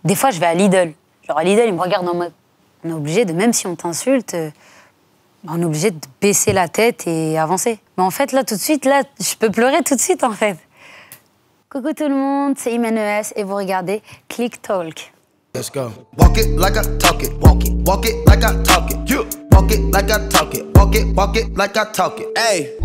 des fois, je vais à Lidl. Genre, à Lidl, ils me regardent en mode, on est obligé de, même si on t'insulte, on est obligé de baisser la tête et avancer. Mais en fait, là, tout de suite, là, je peux pleurer tout de suite, en fait. Coucou tout le monde, c'est Imen ES et vous regardez Click Talk. Let's go. Walk it like I talk it. Walk it like I talk it. You walk it like I talk it. Walk it like I talk it. Hey.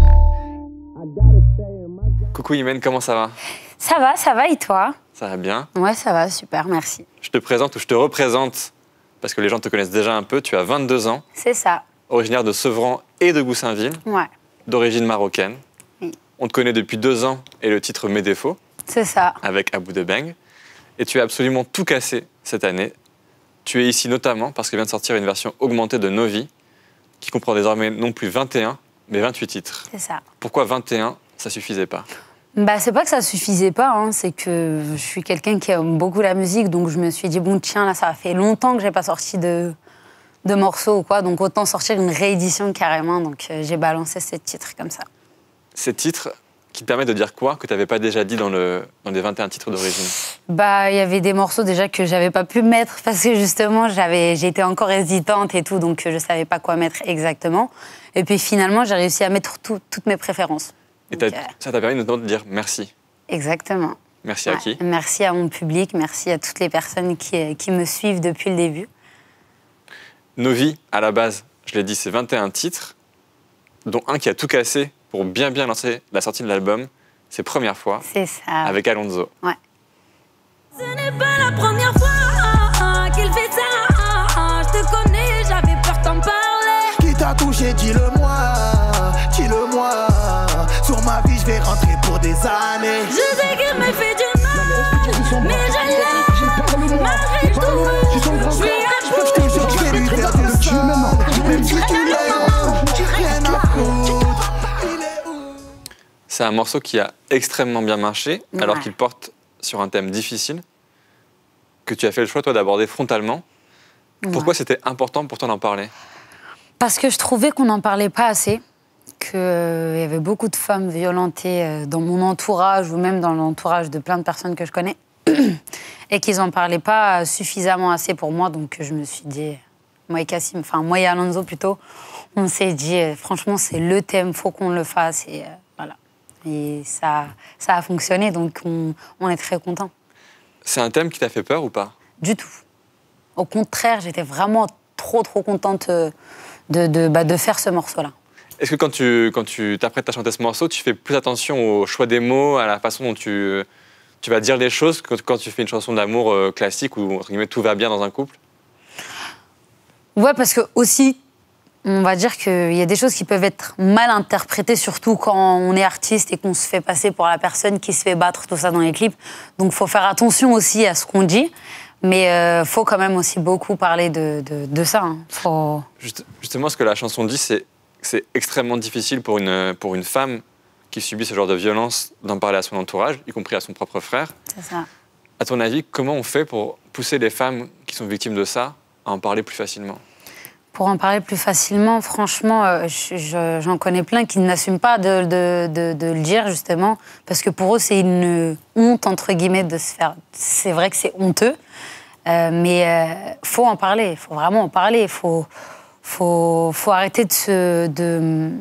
Coucou Imen, comment ça va? Ça va et toi? Ça va bien. Ouais, ça va, super, merci. Je te présente ou je te représente, parce que les gens te connaissent déjà un peu, tu as 22 ans. C'est ça. Originaire de Sevran et de Goussainville. Ouais. D'origine marocaine. Oui. On te connaît depuis 2 ans et le titre Mes défauts. C'est ça. Avec Abou de Beng. Et tu as absolument tout cassé cette année. Tu es ici notamment parce que vient de sortir une version augmentée de Novi, qui comprend désormais non plus 21, mais 28 titres. C'est ça. Pourquoi 21? Ça suffisait pas? Bah, c'est pas que ça suffisait pas, hein, c'est que je suis quelqu'un qui aime beaucoup la musique, donc je me suis dit, bon, tiens, là, ça fait longtemps que j'ai pas sorti de morceaux ou quoi, donc autant sortir une réédition carrément, donc j'ai balancé ces titres comme ça. Ces titres qui te permettent de dire quoi que tu n'avais pas déjà dit dans les 21 titres d'origine? Bah, il y avait des morceaux déjà que j'avais pas pu mettre parce que justement, j'étais encore hésitante et tout, donc je savais pas quoi mettre exactement. Et puis finalement, j'ai réussi à mettre toutes mes préférences. Et donc, ça t'a permis notamment de dire merci. Exactement. Merci à qui? Merci à mon public, merci à toutes les personnes qui me suivent depuis le début. Novi, à la base, je l'ai dit, c'est 21 titres, dont un qui a tout cassé pour bien lancer la sortie de l'album. C'est Première fois. C'est ça. Avec Alonso. Ouais. Ce n'est pas la première fois qu'il fait ça. Je te connais, j'avais peur d'en parler. Qui t'a touché, dis-le-moi. Dis-le-moi. Sur ma vie, je vais rentrer pour des années. Je sais qu'il me fait du mal, mais je l'aime malgré tout. Je suis à bout. Je vais lui faire du sang. Même si tu l'aimes, rien à foutre. C'est un morceau qui a extrêmement bien marché, Ouais. alors qu'il porte sur un thème difficile, que tu as fait le choix, toi, d'aborder frontalement. Pourquoi c'était important pour toi d'en parler? Parce que je trouvais qu'on n'en parlait pas assez, qu'il y avait beaucoup de femmes violentées dans mon entourage ou même dans l'entourage de plein de personnes que je connais et qu'ils n'en parlaient pas suffisamment assez pour moi. Donc je me suis dit, moi et Kassim, enfin moi et Alonso plutôt, on s'est dit franchement c'est le thème, faut qu'on le fasse et voilà. Et ça a fonctionné, donc on est très contents. C'est un thème qui t'a fait peur ou pas? Du tout. Au contraire, j'étais vraiment trop contente de faire ce morceau-là. Est-ce que quand tu t'apprêtes à chanter ce morceau, tu fais plus attention au choix des mots, à la façon dont tu vas dire les choses que quand tu fais une chanson d'amour classique où, entre guillemets, tout va bien dans un couple? Ouais, parce que aussi, on va dire qu'il y a des choses qui peuvent être mal interprétées, surtout quand on est artiste et qu'on se fait passer pour la personne qui se fait battre, tout ça dans les clips. Donc, il faut faire attention aussi à ce qu'on dit. Mais faut quand même aussi beaucoup parler de ça. Hein. Justement, ce que la chanson dit, c'est que c'est extrêmement difficile pour une femme qui subit ce genre de violence d'en parler à son entourage, y compris à son propre frère. C'est ça. À ton avis, comment on fait pour pousser les femmes qui sont victimes de ça à en parler plus facilement? Pour en parler plus facilement, franchement, j'en connais plein qui n'assument pas de le dire, justement, parce que pour eux, c'est une honte, entre guillemets, de se faire... C'est vrai que c'est honteux, mais faut en parler, il faut vraiment en parler, faut arrêter de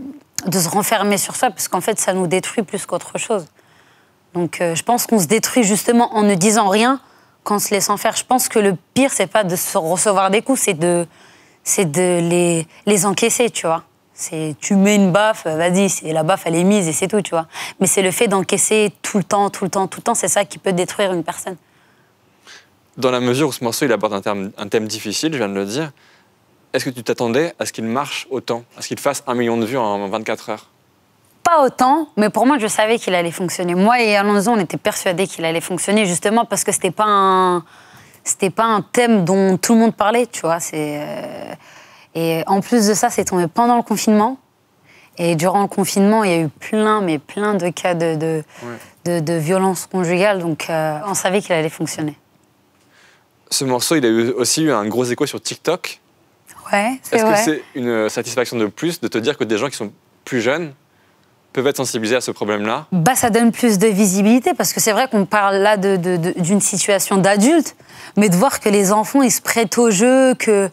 se renfermer sur ça, parce qu'en fait, ça nous détruit plus qu'autre chose. Donc, je pense qu'on se détruit justement en ne disant rien qu'en se laissant faire. Je pense que le pire, c'est pas de se recevoir des coups, c'est de les encaisser, tu vois. Tu mets une baffe, vas-y, la baffe, elle est mise et c'est tout, tu vois. Mais c'est le fait d'encaisser tout le temps, c'est ça qui peut détruire une personne. Dans la mesure où ce morceau, il aborde un thème difficile, je viens de le dire, est-ce que tu t'attendais à ce qu'il marche autant, à ce qu'il fasse 1 million de vues en 24 heures? Pas autant, mais pour moi, je savais qu'il allait fonctionner. Moi et Alonso, on était persuadés qu'il allait fonctionner, justement parce que c'était pas un thème dont tout le monde parlait, tu vois. Et en plus de ça, c'est tombé pendant le confinement. Et durant le confinement, il y a eu plein de cas de violence conjugale. Donc, on savait qu'il allait fonctionner. Ce morceau, il a aussi eu un gros écho sur TikTok. Ouais, c'est vrai. Est-ce que c'est une satisfaction de plus de te dire que des gens qui sont plus jeunes peuvent être sensibilisés à ce problème-là? Bah, ça donne plus de visibilité parce que c'est vrai qu'on parle là d'une situation d'adulte, mais de voir que les enfants ils se prêtent au jeu, que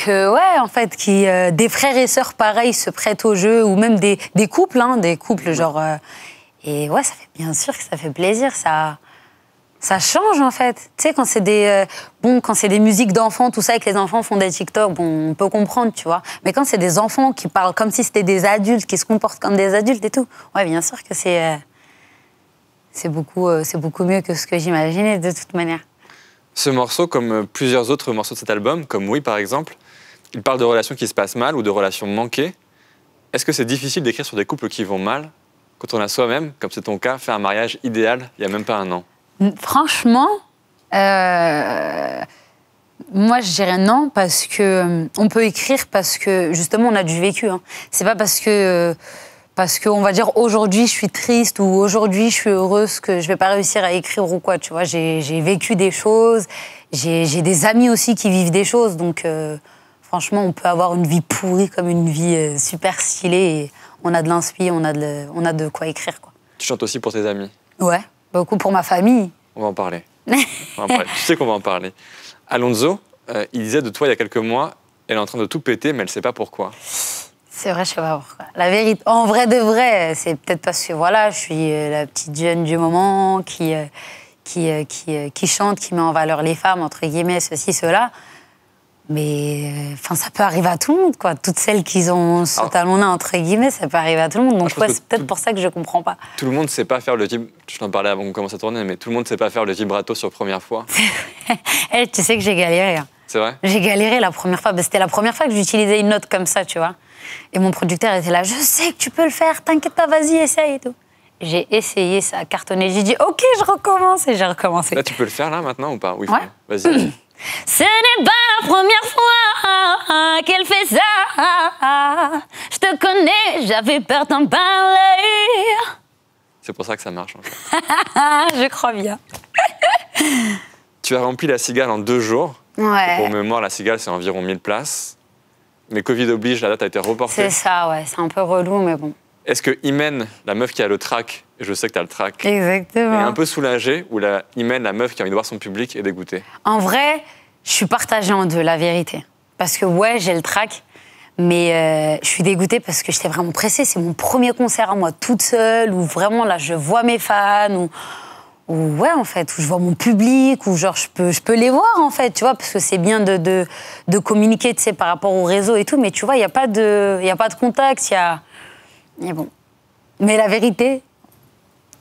ouais en fait, des frères et sœurs pareils se prêtent au jeu ou même des couples, genre et ouais ça fait bien sûr que ça fait plaisir, ça change en fait. Tu sais quand c'est des musiques d'enfants tout ça et que les enfants font des TikTok, bon on peut comprendre tu vois, mais quand c'est des enfants qui parlent comme si c'était des adultes, qui se comportent comme des adultes et tout, ouais bien sûr que c'est beaucoup mieux que ce que j'imaginais de toute manière. Ce morceau, comme plusieurs autres morceaux de cet album, comme Oui par exemple, il parle de relations qui se passent mal ou de relations manquées. Est-ce que c'est difficile d'écrire sur des couples qui vont mal quand on a soi-même, comme c'est ton cas, fait un mariage idéal il n'y a même pas un an? Franchement, moi je dirais non parce que on peut écrire parce que justement on a du vécu. Hein. C'est pas parce que on va dire aujourd'hui je suis triste ou aujourd'hui je suis heureuse que je vais pas réussir à écrire ou quoi. Tu vois, j'ai vécu des choses, j'ai des amis aussi qui vivent des choses, donc franchement on peut avoir une vie pourrie comme une vie super stylée et on a de l'inspi, on a de quoi écrire quoi. Tu chantes aussi pour tes amis? Ouais. Beaucoup pour ma famille. On va en parler. Tu sais qu'on va en parler. Alonso, il disait de toi il y a quelques mois, elle est en train de tout péter, mais elle ne sait pas pourquoi. C'est vrai, je sais pas pourquoi. La vérité, en vrai de vrai, c'est peut-être parce que voilà, je suis la petite jeune du moment qui chante, qui met en valeur les femmes, entre guillemets, ceci, cela. Mais ça peut arriver à tout le monde, quoi. Toutes celles qui ont ce talent-là, entre guillemets, ça peut arriver à tout le monde. Donc c'est peut-être pour ça que je comprends pas. Tout le monde ne sait pas faire le je t'en parlais avant qu'on commence à tourner, mais tout le monde ne sait pas faire le vibrato sur première fois. Tu sais que j'ai galéré. Hein. C'est vrai? J'ai galéré la première fois. C'était la première fois que j'utilisais une note comme ça, tu vois. Et mon producteur était là, je sais que tu peux le faire, t'inquiète pas, vas-y, essaye et tout. J'ai essayé, ça a cartonné. J'ai dit, ok, je recommence et j'ai recommencé. Là, tu peux le faire là maintenant ou pas? Oui, ouais. Vas-y. Ce n'est pas la première fois qu'elle fait ça. Je te connais, j'avais peur d'en parler. C'est pour ça que ça marche, en fait. Je crois bien. Tu as rempli la Cigale en 2 jours. Ouais. Et pour mémoire, la Cigale, c'est environ 1000 places. Mais Covid oblige, la date a été reportée. C'est ça, ouais. C'est un peu relou, mais bon. Est-ce que Imen, la meuf qui a le trac, et je sais que tu as le trac, exactement, est un peu soulagée, ou Imen, la meuf qui a envie de voir son public, est dégoûtée? En vrai, je suis partagée en deux, la vérité. Parce que ouais, j'ai le trac, mais je suis dégoûtée parce que j'étais vraiment pressée. C'est mon premier concert à moi toute seule, où vraiment là, je vois mes fans, où ouais, en fait, où je vois mon public, où genre je peux les voir, en fait, tu vois, parce que c'est bien de communiquer, tu sais, par rapport au réseau et tout, mais tu vois, il n'y a pas de contact, Mais bon. Mais la vérité,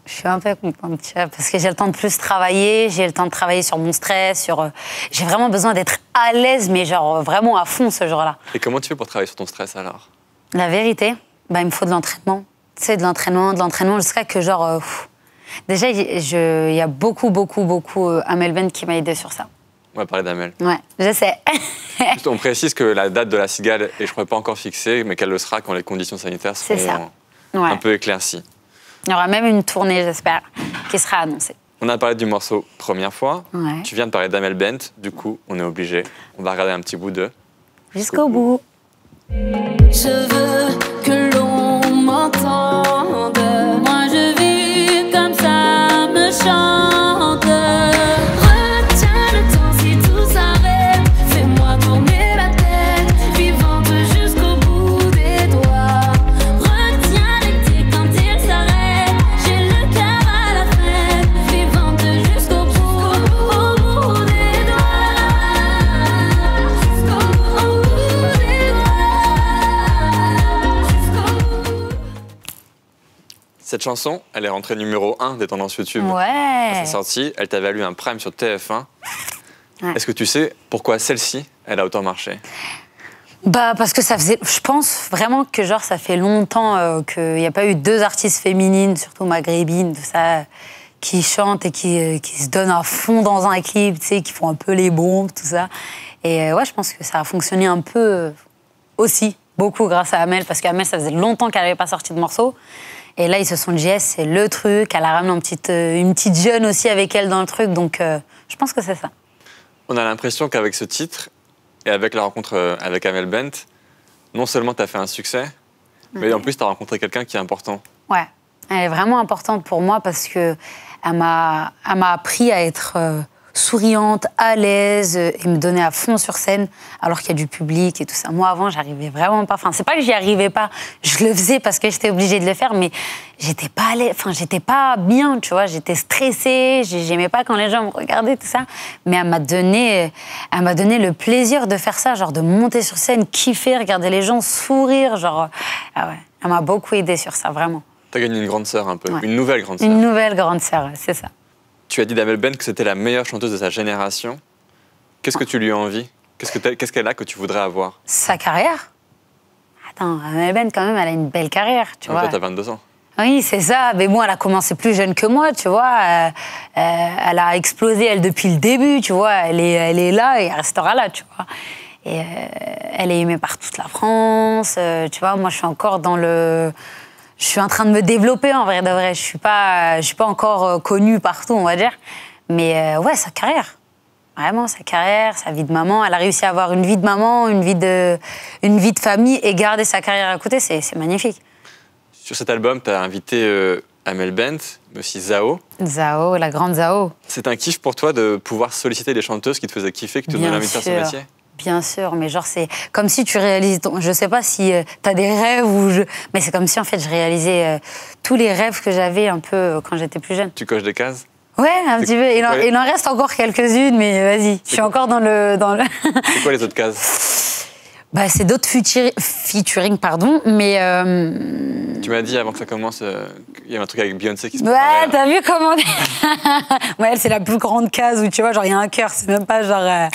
je suis un peu contente, tu vois, parce que j'ai le temps de plus travailler, j'ai le temps de travailler sur mon stress, j'ai vraiment besoin d'être à l'aise, mais genre vraiment à fond ce jour-là. Et comment tu fais pour travailler sur ton stress alors? La vérité, il me faut de l'entraînement. Tu sais, de l'entraînement jusqu'à que genre... Déjà, il y a beaucoup Amel Bent qui m'a aidé sur ça. On va parler d'Amel. Ouais, je sais. On précise que la date de la Cigale est, je crois, pas encore fixée, mais qu'elle le sera quand les conditions sanitaires seront un peu éclaircies. Il y aura même une tournée, j'espère, qui sera annoncée. On a parlé du morceau Première fois. Ouais. Tu viens de parler d'Amel Bent. Du coup, on est obligé. On va regarder un petit bout de... Jusqu'au bout. Je veux que l'on m'entende. Moi, je vis comme ça me chante. Retiens le temps si tout s'arrête. Fais-moi tourner la tête. Vivante jusqu'au bout des doigts. Retiens l'été quand il s'arrête. J'ai le cœur à la fête. Vivante jusqu'au bout des doigts. Jusqu'au bout des doigts. Cette chanson, elle est rentrée numéro 1 des tendances YouTube. Ouais. À sa sortie, elle t'a valu un prime sur TF1. Ouais. Est-ce que tu sais pourquoi celle-ci, elle a autant marché? Parce que ça faisait... Je pense vraiment que genre ça fait longtemps qu'il n'y a pas eu 2 artistes féminines, surtout maghrébines, tout ça, qui chantent et qui se donnent à fond dans un clip, tu sais, qui font un peu les bombes, tout ça. Et ouais, je pense que ça a fonctionné un peu aussi, beaucoup grâce à Amel, parce qu'Amel, ça faisait longtemps qu'elle n'avait pas sorti de morceau. Et là, ils se sont dit, yes, c'est le truc. Elle a ramené une petite jeune aussi avec elle dans le truc. Donc, je pense que c'est ça. On a l'impression qu'avec ce titre, et avec la rencontre avec Amel Bent, non seulement tu as fait un succès, mais en plus tu as rencontré quelqu'un qui est important Ouais, elle est vraiment importante pour moi parce que elle m'a appris à être souriante, à l'aise et me donner à fond sur scène alors qu'il y a du public et tout ça. Moi, avant, j'arrivais vraiment pas. Enfin, c'est pas que j'y arrivais pas. Je le faisais parce que j'étais obligée de le faire, mais j'étais pas à l'aise. Enfin, j'étais pas bien, tu vois. J'étais stressée. J'aimais pas quand les gens me regardaient, tout ça. Mais elle m'a donné le plaisir de faire ça, genre de monter sur scène, kiffer, regarder les gens sourire, genre. Ah ouais. Elle m'a beaucoup aidée sur ça, vraiment. T'as gagné une grande sœur un peu, Ouais. une nouvelle grande sœur. Une nouvelle grande sœur, c'est ça. Tu as dit d'Amel Bent que c'était la meilleure chanteuse de sa génération. Qu'est-ce que tu lui envies? Qu'est-ce qu'elle a que tu voudrais avoir? Sa carrière. Attends, Amel Bent, quand même, elle a une belle carrière, tu vois. Toi, t'as 22 ans. Oui, c'est ça. Mais bon, elle a commencé plus jeune que moi, tu vois. Elle a explosé, elle, depuis le début, tu vois. Elle est là et elle restera là, tu vois. Et elle est aimée par toute la France, tu vois. Moi, je suis encore dans le... Je suis en train de me développer, en vrai de vrai. Je suis pas encore connue partout, on va dire. Mais ouais, sa carrière. Vraiment, sa carrière, sa vie de maman. Elle a réussi à avoir une vie de maman, une vie de famille et garder sa carrière à côté. C'est magnifique. Sur cet album, tu as invité Amel Bent, mais aussi Zao. Zao, la grande Zao. C'est un kiff pour toi de pouvoir solliciter des chanteuses qui te faisaient kiffer, qui te donnaient envie de faire ce métier? Bien sûr, mais genre c'est comme si tu réalises... Je sais pas si t'as des rêves ou... Mais c'est comme si en fait je réalisais tous les rêves que j'avais un peu quand j'étais plus jeune. Tu coches des cases? Ouais, un petit peu. Il en reste encore quelques-unes, mais vas-y. Je suis encore dans le... C'est quoi les autres cases? Bah, c'est d'autres featuring, pardon, mais... Tu m'as dit avant que ça commence qu'il y avait un truc avec Beyoncé qui se Ouais, préparait. t'as vu comment... Ouais, elle, c'est la plus grande case où, tu vois, genre, il y a un cœur, c'est même pas genre...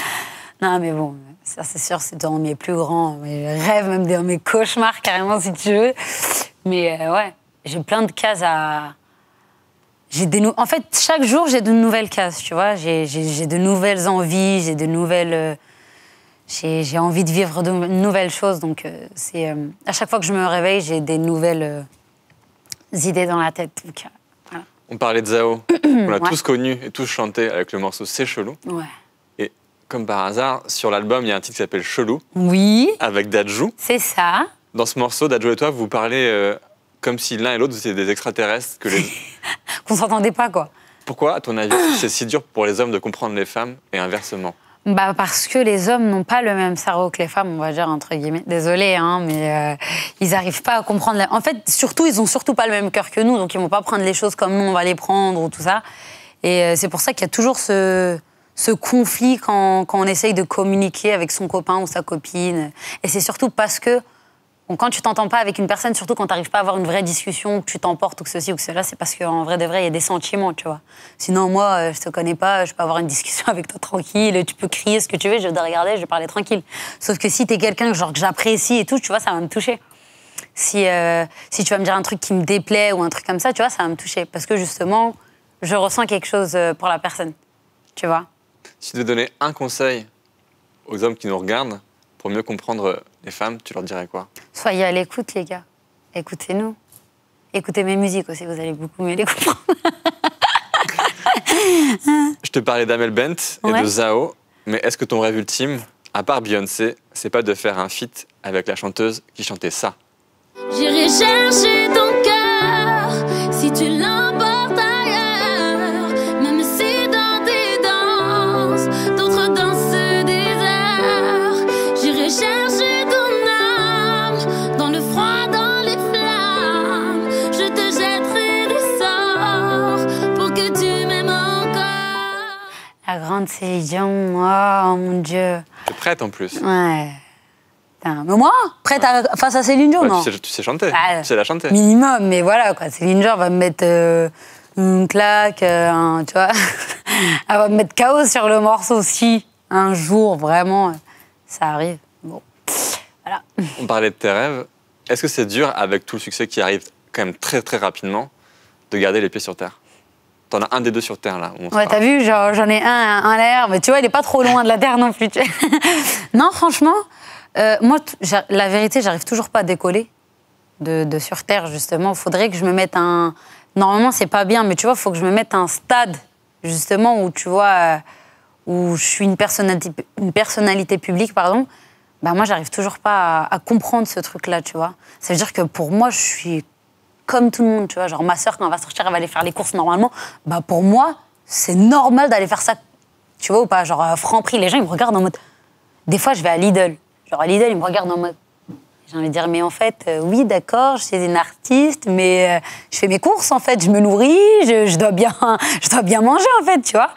Non, mais bon, ça, c'est sûr, c'est dans mes plus grands mes rêves, même dans mes cauchemars, carrément, si tu veux. Mais ouais, j'ai plein de cases à... En fait, chaque jour, j'ai de nouvelles cases, tu vois. J'ai de nouvelles envies, j'ai de nouvelles... J'ai envie de vivre de nouvelles choses, donc c'est... à chaque fois que je me réveille, j'ai des nouvelles idées dans la tête. Donc, voilà. On parlait de Zao. On l'a tous connu et tous chanté avec le morceau C'est chelou. Ouais. Et comme par hasard, sur l'album, il y a un titre qui s'appelle Chelou, Oui, avec Dadju. c'est ça. Dans ce morceau, Dadju et toi, vous parlez comme si l'un et l'autre, vous étiez des extraterrestres. Qu'on s'entendait pas, quoi. Pourquoi, à ton avis, c'est si dur pour les hommes de comprendre les femmes et inversement? Bah parce que les hommes n'ont pas le même cerveau que les femmes, on va dire, entre guillemets. Désolée, hein, mais ils n'arrivent pas à comprendre... En fait, surtout, ils ont surtout pas le même cœur que nous, donc ils vont pas prendre les choses comme nous, on va les prendre, ou tout ça. Et c'est pour ça qu'il y a toujours ce conflit quand on essaye de communiquer avec son copain ou sa copine. Et c'est surtout parce que quand tu t'entends pas avec une personne, surtout quand tu n'arrives pas à avoir une vraie discussion, que tu t'emportes ou que ceci ou que cela, c'est parce qu'en vrai de vrai, il y a des sentiments, tu vois. Sinon, moi, je te connais pas, je peux avoir une discussion avec toi tranquille, tu peux crier ce que tu veux, je vais te regarder, je vais parler tranquille. Sauf que si t'es quelqu'un genre, que j'apprécie et tout, tu vois, ça va me toucher. Si tu vas me dire un truc qui me déplaît ou un truc comme ça, tu vois, ça va me toucher. Parce que justement, je ressens quelque chose pour la personne, tu vois. Si tu devais donner un conseil aux hommes qui nous regardent pour mieux comprendre les femmes, tu leur dirais quoi? Soyez à l'écoute, les gars. Écoutez-nous. Écoutez mes musiques aussi, vous allez beaucoup mieux les comprendre. Je te parlais d'Amel Bent et Ouais. de Zao, mais est-ce que ton rêve ultime, à part Beyoncé, c'est pas de faire un feat avec la chanteuse qui chantait ça? J'irai chercher ton cœur si tu l'emportes ailleurs. Même si dans tes danses, d'autres dansent ce désert. J'irai chercher ton âme dans le froid, dans les flammes. Je te jetterai des sorts pour que tu m'aimes encore. La grande Céline Dion, oh mon Dieu. T'es prête en plus. Ouais. Putain, mais moi, prête face à Céline Dion, Ouais, non? tu sais chanter, Ah, tu sais la chanter. Minimum, mais voilà, quoi. Céline Dion va me mettre une claque, tu vois. Elle va me mettre KO sur le morceau si un jour, vraiment, ça arrive. Bon, voilà. On parlait de tes rêves. Est-ce que c'est dur, avec tout le succès qui arrive quand même très très rapidement, de garder les pieds sur terre? T'en as un des deux sur terre, là. Où on se Ouais, parle. t'as vu, j'en ai un à l'air, mais tu vois, il est pas trop loin de la terre non plus. Tu vois. Non, franchement, moi, la vérité, j'arrive toujours pas à décoller de sur terre, justement. Il faudrait que je me mette un... Normalement, c'est pas bien, mais tu vois, il faut que je me mette un stade, justement, où, tu vois, où je suis une personnalité publique, pardon. Bah, moi, j'arrive toujours pas à comprendre ce truc-là, tu vois. Ça veut dire que pour moi, je suis comme tout le monde, tu vois. Genre, ma sœur, quand elle va sortir, elle va aller faire les courses normalement. Bah, pour moi, c'est normal d'aller faire ça, tu vois, ou pas. Genre, Franprix, les gens, ils me regardent en mode... Des fois, je vais à Lidl. Genre, à Lidl, ils me regardent en mode... J'ai envie de dire, mais en fait, oui, d'accord, je suis une artiste, mais je fais mes courses, en fait, je me nourris, je dois bien manger, en fait, tu vois.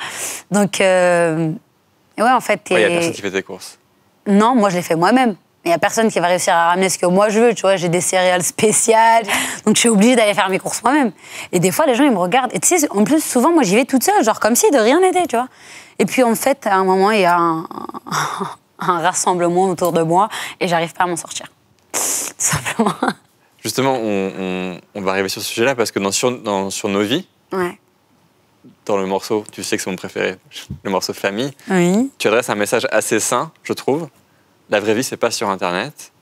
Donc, ouais, en fait... Il n'y a personne qui fait tes courses. Non, moi, je les fais moi-même. Il n'y a personne qui va réussir à ramener ce que moi je veux, tu vois. J'ai des céréales spéciales, donc je suis obligée d'aller faire mes courses moi-même. Et des fois, les gens, ils me regardent. Et tu sais, en plus, souvent, moi, j'y vais toute seule, genre comme si de rien n'était, tu vois. Et puis, en fait, à un moment, il y a un rassemblement autour de moi et j'arrive pas à m'en sortir. Tout simplement. Justement, on va arriver sur ce sujet-là parce que sur Nos vies, Ouais. dans le morceau, tu sais que c'est mon préféré, le morceau Famille, Oui. tu adresses un message assez sain, je trouve. La vraie vie, c'est pas sur Internet.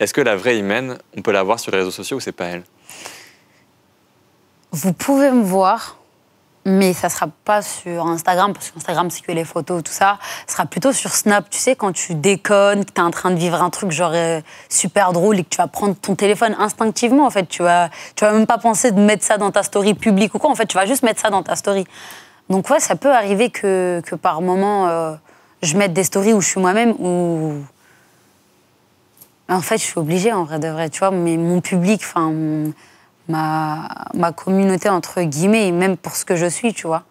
Est-ce que la vraie Imen, on peut la voir sur les réseaux sociaux ou c'est pas elle? Vous pouvez me voir, mais ça sera pas sur Instagram, parce qu'Instagram, c'est que les photos, tout ça. Ça sera plutôt sur Snap. Tu sais, quand tu déconnes, que t'es en train de vivre un truc genre super drôle et que tu vas prendre ton téléphone instinctivement, en fait. Tu vas même pas penser de mettre ça dans ta story publique ou quoi. En fait, tu vas juste mettre ça dans ta story. Donc ouais, ça peut arriver que par moment, je mette des stories où je suis moi-même, ou... En fait, je suis obligée, en vrai de vrai, tu vois. Mais mon public, enfin... Ma communauté, entre guillemets, et même pour ce que je suis, tu vois.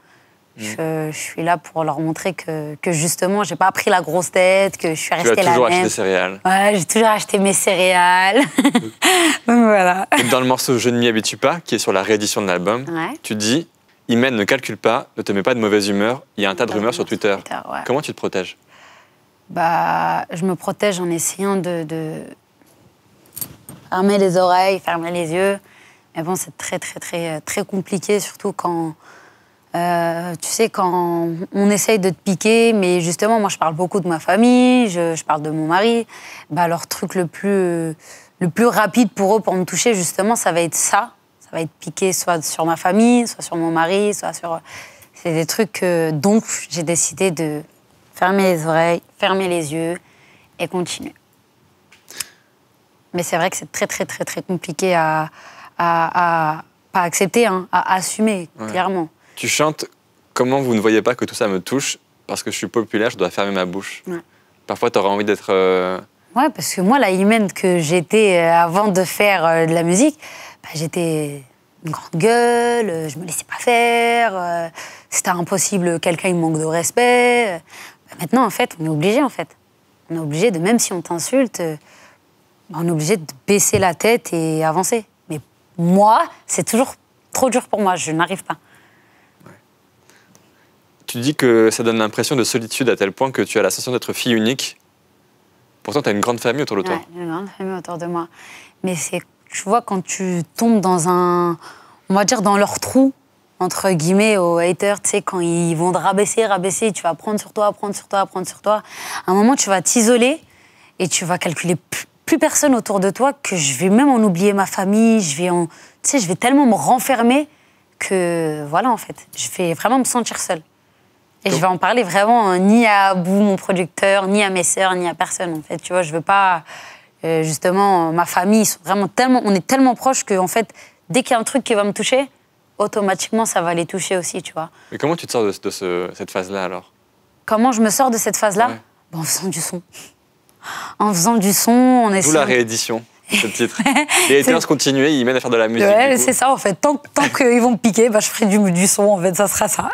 Je suis là pour leur montrer que justement, j'ai pas pris la grosse tête, que je suis restée la même. Tu as toujours acheté des céréales. Ouais, j'ai toujours acheté mes céréales. Donc voilà. Et dans le morceau Je ne m'y habitue pas, qui est sur la réédition de l'album, Ouais. tu dis « Imen, ne calcule pas, ne te mets pas de mauvaise humeur, il y a un tas de rumeurs sur Twitter. Ouais. Comment tu te protèges? Bah, je me protège en essayant de fermer les oreilles, fermer les yeux. Mais bon, c'est très compliqué, surtout quand, tu sais, quand on essaye de te piquer, mais justement, moi, je parle beaucoup de ma famille, je parle de mon mari. Bah, leur truc le plus rapide pour eux, pour me toucher, justement, ça va être ça. Ça va être piqué soit sur ma famille, soit sur mon mari, soit sur... C'est des trucs donc j'ai décidé de fermer les oreilles, fermer les yeux et continuer. Mais c'est vrai que c'est très compliqué à pas accepter, hein, à assumer, clairement. Tu chantes « Comment vous ne voyez pas que tout ça me touche, parce que je suis populaire, je dois fermer ma bouche. Ouais. » Parfois, tu auras envie d'être... Ouais, parce que moi, la Imen que j'étais avant de faire de la musique, bah, j'étais une grande gueule, je me laissais pas faire, c'était impossible, quelqu'un il me manque de respect. Bah, maintenant, en fait, on est obligé, en fait. On est obligé de, même si on t'insulte, bah, on est obligé de baisser la tête et avancer. Mais moi, c'est toujours trop dur pour moi, je n'arrive pas. Tu dis que ça donne l'impression de solitude à tel point que tu as la sensation d'être fille unique. Pourtant, tu as une grande famille autour de toi. Ouais, une grande famille autour de moi. Mais c'est, tu vois, quand tu tombes dans un... On va dire dans leur trou, entre guillemets, aux haters, tu sais, quand ils vont te rabaisser, tu vas prendre sur toi. À un moment, tu vas t'isoler et tu vas calculer plus personne autour de toi, que je vais même en oublier ma famille, tu sais, je vais tellement me renfermer que, voilà, en fait, je vais vraiment me sentir seule. Et je vais en parler vraiment ni à Abou, mon producteur, ni à mes sœurs, ni à personne, en fait. Tu vois, je veux pas... justement, ma famille, ils sont vraiment on est tellement proches qu'en fait, dès qu'il y a un truc qui va me toucher, automatiquement, ça va les toucher aussi, tu vois. Mais comment tu te sors de cette phase-là, alors? Comment je me sors de cette phase-là? Ouais. En faisant du son. En faisant du son, en essayant... D'où la réédition, ce titre. Les haters continuent, ils mènent à faire de la musique. Ouais, c'est ça, en fait. Tant qu'ils vont me piquer, bah, je ferai du son, en fait, ça sera ça.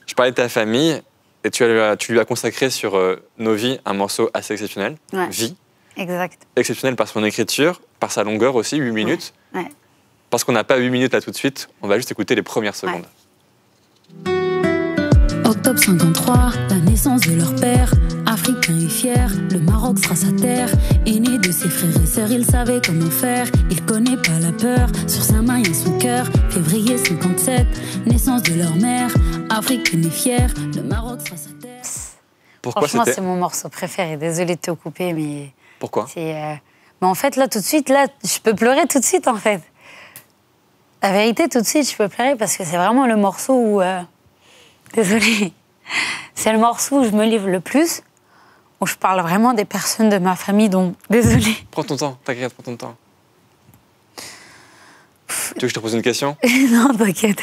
Je parlais de ta famille, et tu lui as consacré sur Nos vies un morceau assez exceptionnel, Ouais. Vie. Exact. Exceptionnel par son écriture, par sa longueur aussi, 8 minutes. Ouais. Parce qu'on n'a pas 8 minutes là tout de suite, on va juste écouter les premières secondes. Octobre 53, la naissance de leur père. Africain et fier, le Maroc sera sa terre. Aîné de ses frères et sœurs, il savait comment faire. Il connaît pas la peur, sur sa main et son cœur. Février 57, naissance de leur mère. Africain et fier, le Maroc sera sa terre. Pourquoi Franchement, c'était c'est mon morceau préféré. Désolée de te couper, mais... Pourquoi Mais en fait, là, tout de suite, là, je peux pleurer tout de suite, en fait. La vérité, tout de suite, je peux pleurer parce que c'est vraiment le morceau où... Désolée. C'est le morceau où je me livre le plus, où je parle vraiment des personnes de ma famille, donc... Désolée. Prends ton temps, t'inquiète, prends ton temps. veux que je te pose une question? Non, t'inquiète.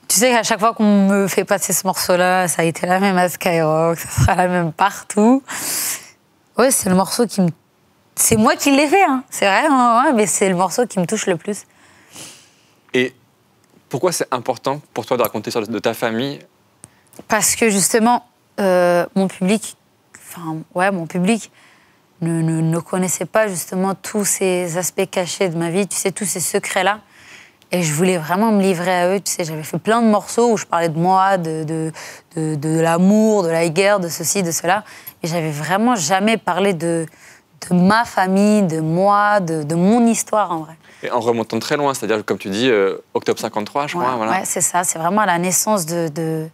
Tu sais qu'à chaque fois qu'on me fait passer ce morceau-là, ça a été la même à Skyrock, ça sera la même partout. Ouais, c'est le morceau qui me... C'est moi qui l'ai fait, hein. C'est vrai, hein, ouais, mais c'est le morceau qui me touche le plus. Et pourquoi c'est important pour toi de raconter l'histoire de ta famille? Parce que justement, mon public ne connaissait pas justement tous ces aspects cachés de ma vie, tu sais, tous ces secrets-là. Et je voulais vraiment me livrer à eux, tu sais, j'avais fait plein de morceaux où je parlais de moi, de l'amour, de la guerre, de ceci, de cela. Et j'avais vraiment jamais parlé de ma famille, de moi, de mon histoire en vrai. Et en remontant très loin, c'est-à-dire, comme tu dis, octobre 53, je crois. Ouais, voilà. ouais, c'est ça, c'est vraiment la naissance de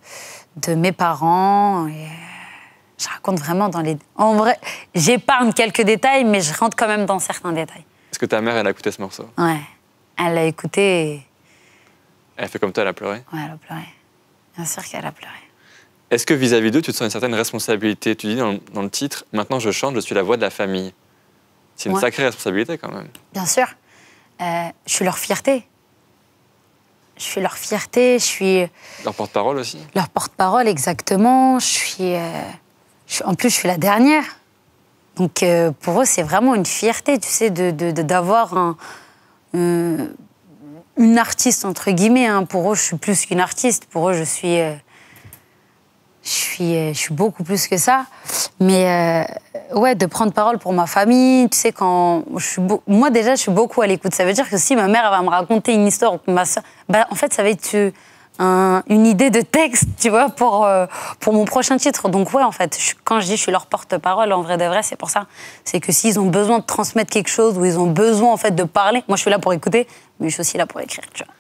mes parents. Et je raconte vraiment dans les... En vrai, j'épargne quelques détails, mais je rentre quand même dans certains détails. Est-ce que ta mère, elle a écouté ce morceau? Ouais, elle l'a écouté et... Elle a fait comme toi, elle a pleuré? Ouais, elle a pleuré. Bien sûr qu'elle a pleuré. Est-ce que vis-à-vis d'eux, tu te sens une certaine responsabilité? Tu dis dans le titre, maintenant je chante, je suis la voix de la famille. C'est une sacrée responsabilité quand même. Bien sûr. Je suis leur fierté. Je suis leur fierté, je suis... Leur porte-parole aussi? Leur porte-parole, exactement. En plus, je suis la dernière. Donc, pour eux, c'est vraiment une fierté, tu sais, d'avoir une artiste, entre guillemets. Hein. Pour eux, je suis plus qu'une artiste. Pour eux, je suis beaucoup plus que ça. Mais ouais, de prendre parole pour ma famille, tu sais, moi, déjà, je suis beaucoup à l'écoute. Ça veut dire que si ma mère elle va me raconter une histoire, ou que ma soeur... en fait, ça va être une idée de texte, tu vois, pour mon prochain titre. Donc ouais, en fait, quand je dis je suis leur porte-parole, en vrai de vrai, c'est pour ça. C'est que s'ils ont besoin de transmettre quelque chose, ou ils ont besoin, en fait, de parler, moi, je suis là pour écouter, mais je suis aussi là pour écrire, tu vois.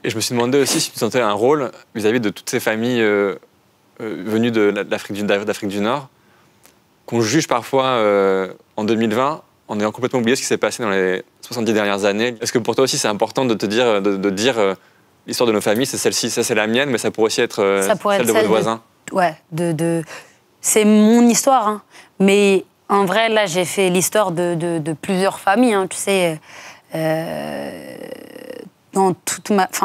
Et je me suis demandé aussi si tu sentais un rôle vis-à-vis de toutes ces familles venues d'Afrique du Nord, qu'on juge parfois en 2020, en ayant complètement oublié ce qui s'est passé dans les 70 dernières années. Est-ce que pour toi aussi, c'est important de te dire, de dire l'histoire de nos familles, c'est celle-ci, ça c'est la mienne, mais ça pourrait aussi être celle de votre voisin? Ouais, c'est mon histoire, hein. Mais en vrai, là, j'ai fait l'histoire de plusieurs familles, hein, tu sais. Dans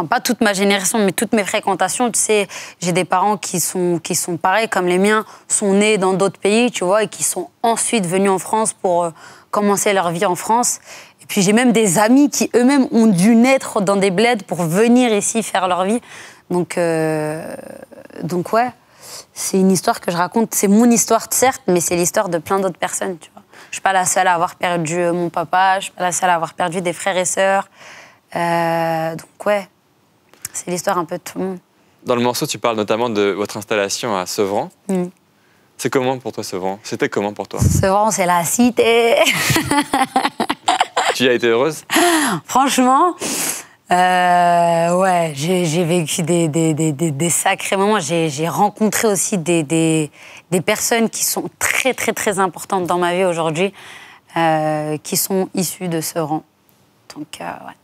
pas toute ma génération, mais toutes mes fréquentations, tu sais, j'ai des parents qui sont pareils comme les miens, sont nés dans d'autres pays, tu vois, et qui sont ensuite venus en France pour commencer leur vie en France. Et puis j'ai même des amis qui eux-mêmes ont dû naître dans des bleds pour venir ici faire leur vie. Donc ouais, c'est une histoire que je raconte. C'est mon histoire, certes, mais c'est l'histoire de plein d'autres personnes, tu vois. Je suis pas la seule à avoir perdu mon papa, je suis pas la seule à avoir perdu des frères et sœurs. Donc ouais, c'est l'histoire un peu de tout le monde. Dans le morceau, tu parles notamment de votre installation à Sevran. C'est comment pour toi, Sevran? C'était comment pour toi? Sevran, c'est la cité. Tu y as été heureuse? Franchement, ouais, j'ai vécu des sacrés moments. J'ai rencontré aussi des personnes qui sont très, très, très importantes dans ma vie aujourd'hui, qui sont issues de Sevran. Donc, ouais.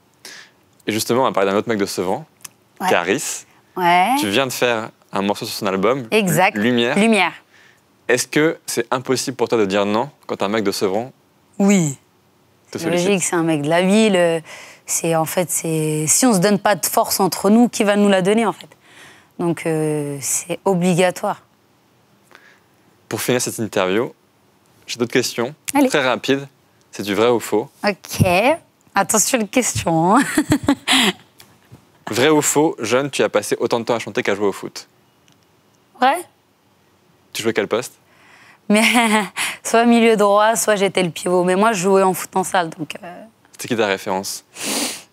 Et justement, on va parler d'un autre mec de Sevran, Ouais. Caris. Ouais. Tu viens de faire un morceau sur son album, Exact. Lumière. Lumière. Est-ce que c'est impossible pour toi de dire non quand un mec de Sevran Oui. te C'est sollicite? logique, c'est un mec de la ville. Si on se donne pas de force entre nous, qui va nous la donner en fait? Donc c'est obligatoire. Pour finir cette interview, j'ai d'autres questions, Allez. très rapides. C'est du vrai ou faux? Ok. Attention les questions. Hein. Vrai ou faux, jeune, tu as passé autant de temps à chanter qu'à jouer au foot? Ouais. Tu jouais quel poste? Mais soit milieu droit, soit j'étais le pivot. Mais moi, je jouais en foot en salle, donc... C'était qui ta référence?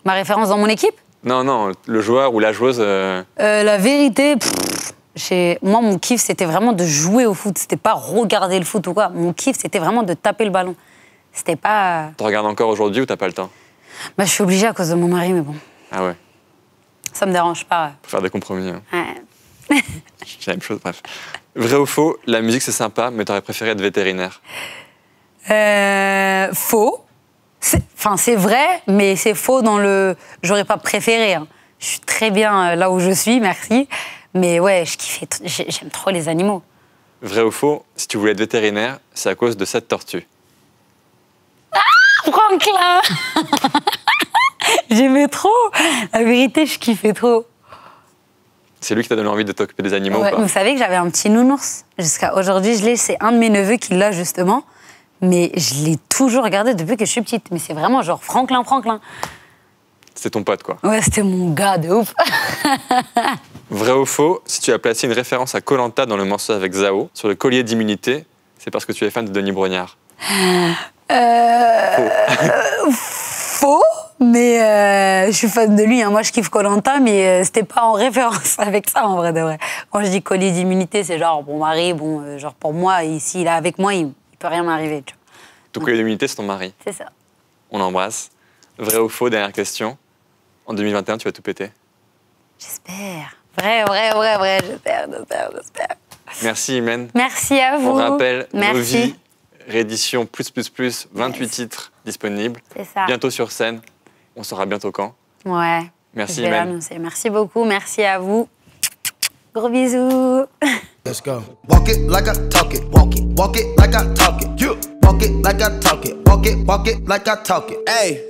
Ma référence dans mon équipe? Non, le joueur ou la joueuse... La vérité, moi, mon kiff, c'était vraiment de jouer au foot. C'était pas regarder le foot ou quoi. Mon kiff, c'était vraiment de taper le ballon. C'était pas... Tu regardes encore aujourd'hui ou t'as pas le temps? Bah, je suis obligée à cause de mon mari, mais bon. Ah ouais, Ça me dérange pas. faut faire des compromis. Hein. Ouais. C'est la même chose, bref. Vrai ou faux, la musique c'est sympa, mais t'aurais préféré être vétérinaire? Faux. C'est vrai, mais c'est faux dans le... J'aurais pas préféré. Hein. Je suis très bien là où je suis, merci. Mais ouais, j'aime trop les animaux. Vrai ou faux, si tu voulais être vétérinaire, c'est à cause de cette tortue? Franklin. J'aimais trop. La vérité, je kiffais trop. C'est lui qui t'a donné envie de t'occuper des animaux Ouais, ou pas? vous savez que j'avais un petit nounours. Jusqu'à aujourd'hui, je l'ai. C'est un de mes neveux qui l'a, justement. Mais je l'ai toujours regardé depuis que je suis petite. Mais c'est vraiment genre Franklin. C'est ton pote, quoi. Ouais, c'était mon gars de ouf. Vrai ou faux, si tu as placé une référence à Koh-Lanta dans le morceau avec Zao, sur le collier d'immunité, c'est parce que tu es fan de Denis Brognard. Faux, mais je suis fan de lui. Hein. Moi, je kiffe Koh-Lanta, mais c'était pas en référence avec ça, en vrai de vrai. Quand je dis collier d'immunité, c'est genre, bon, mari, bon, genre pour moi, ici, il est avec moi, il peut rien m'arriver. Tu vois. Ton collier d'immunité, c'est ton mari. C'est ça. On l'embrasse. Vrai ou faux, dernière question. En 2021, tu vas tout péter. J'espère. Vrai, j'espère. Merci, Imen. Merci à vous. On rappelle, Merci. Nos vies, réédition +++, 28 Yes. titres disponibles. C'est ça. Bientôt sur scène. On saura bientôt quand. Ouais. Merci, Je vais Imen. l'annoncer. Merci beaucoup. Merci à vous. Gros bisous. Let's go. Walk it like I talk it. Walk it like I talk it. You walk it like I talk it. Walk it like I talk it. Hey.